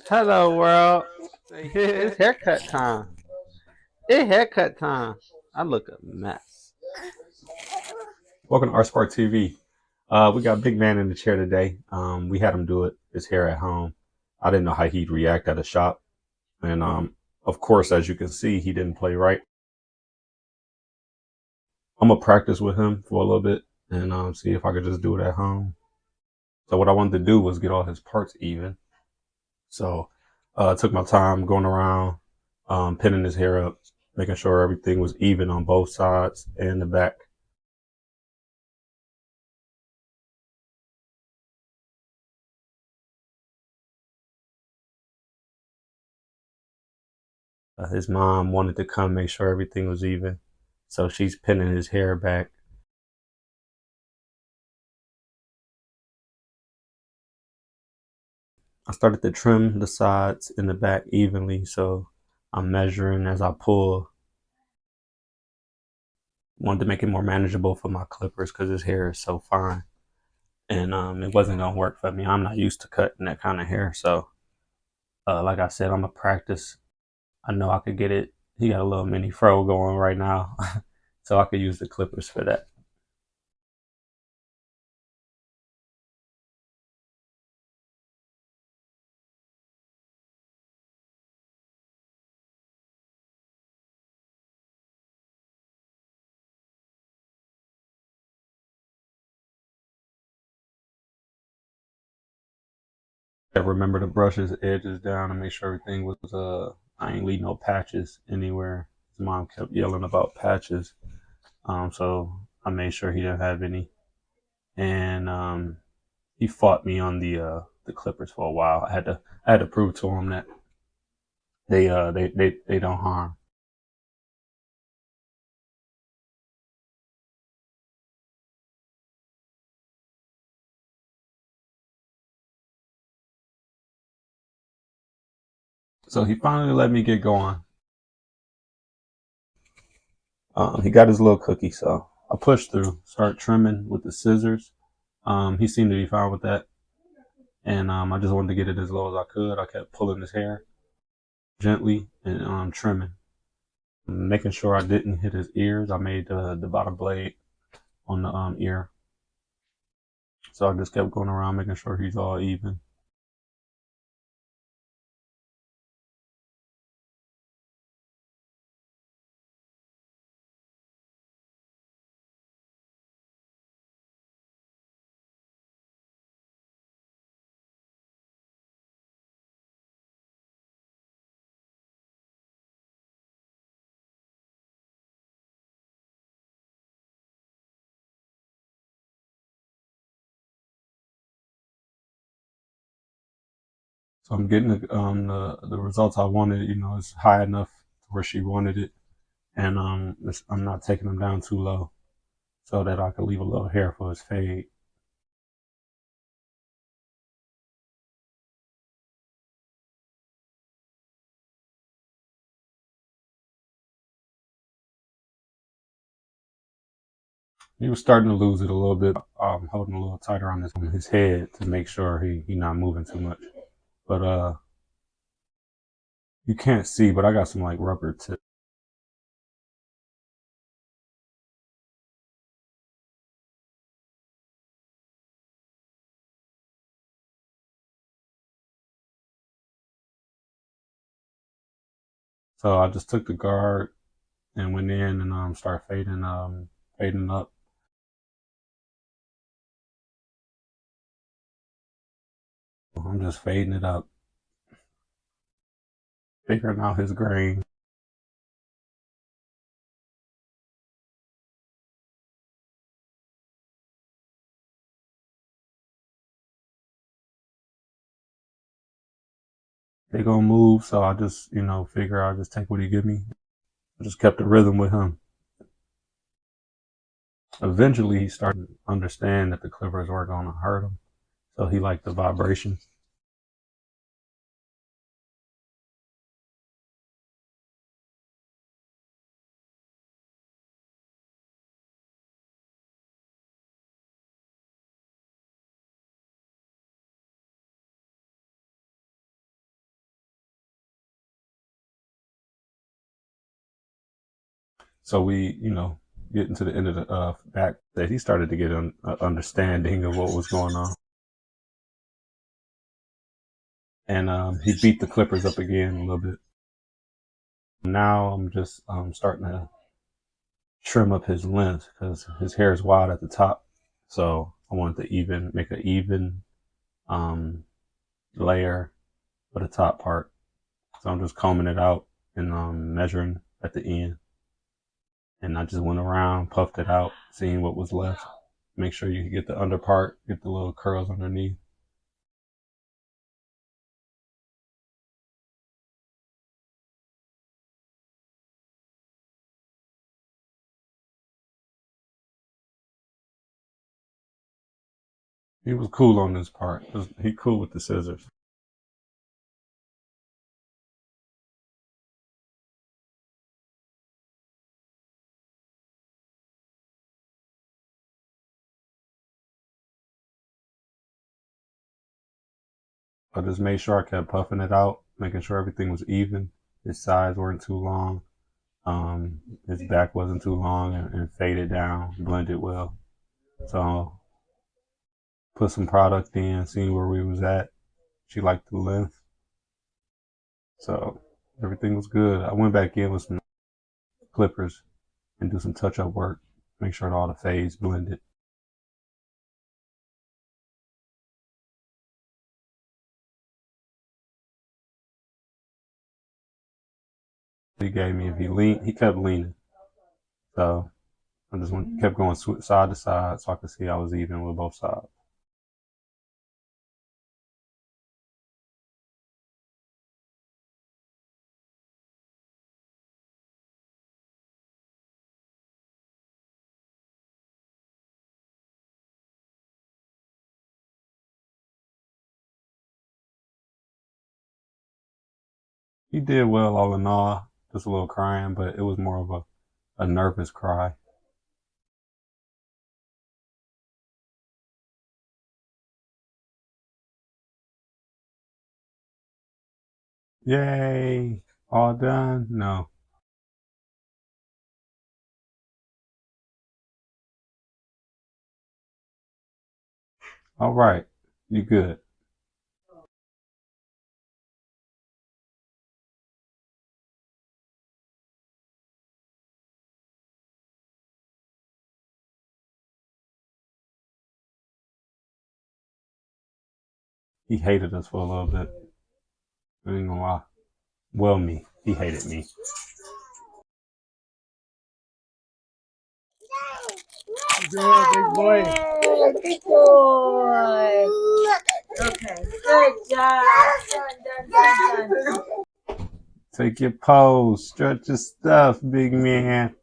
Hello, world. Say, It's haircut time. It's haircut time. I look a mess. Welcome to Art Spark TV. We got Big Man in the chair today. We had him do his hair at home. I didn't know how he'd react at a shop, and of course, as you can see, he didn't play right. I'm gonna practice with him for a little bit and see if I could just do it at home. So what I wanted to do was get all his parts even. So I took my time going around, pinning his hair up, making sure everything was even on both sides and the back. His mom wanted to come make sure everything was even. So she's pinning his hair back. I started to trim the sides and the back evenly. So I'm measuring as I pull. Wanted to make it more manageable for my clippers because his hair is so fine. And it wasn't going to work for me. I'm not used to cutting that kind of hair. So, like I said, I'm going to practice. I know I could get it. He got a little mini fro going right now. So I could use the clippers for that. Remember to brush his edges down and make sure everything was I ain't leave no patches anywhere. His mom kept yelling about patches. So I made sure he didn't have any. And he fought me on the clippers for a while. I had to prove to him that they don't harm. So he finally let me get going. He got his little cookie, so I pushed through, start trimming with the scissors. He seemed to be fine with that, and I just wanted to get it as low as I could. I kept pulling his hair gently and trimming, making sure I didn't hit his ears. I made the bottom blade on the ear, so I just kept going around making sure he's all even. So I'm getting the results I wanted. It's high enough where she wanted it, and I'm not taking them down too low so that I can leave a little hair for his fade. He was starting to lose it a little bit. Holding a little tighter on his head to make sure he not moving too much. But you can't see, but I got some like rubber tips. So I just took the guard and went in and started fading up. I'm just fading it up, figuring out his grain. They gonna move, so I just figure I'll just take what he give me. I just kept the rhythm with him. Eventually, he started to understand that the clippers weren't gonna hurt him, so he liked the vibration. So we, getting to the end of the back that he started to get an understanding of what was going on. And he beat the clippers up again a little bit. Now I'm just starting to trim up his length because his hair is wide at the top. So I wanted to make an even layer for the top part. So I'm just combing it out and measuring at the end. And I just went around, puffed it out, seeing what was left. Make sure you get the under part, get the little curls underneath. He was cool on this part. He cool with the scissors. I just made sure I kept puffing it out, making sure everything was even. His sides weren't too long. His back wasn't too long and faded down, blended well. So put some product in, seeing where we was at. She liked the length. So everything was good. I went back in with some clippers and do some touch up work, make sure all the fades blended. He gave me if he kept leaning. So I just kept going side to side so I could see I was even with both sides. He did well all in all, just a little crying, but it was more of a nervous cry. Yay! All done? No. All right. You good. He hated us for a little bit. I ain't gonna lie. Well, me. He hated me. Good, big boy. Good boy. Okay, good job. Done. Take your pose. Stretch your stuff, big man.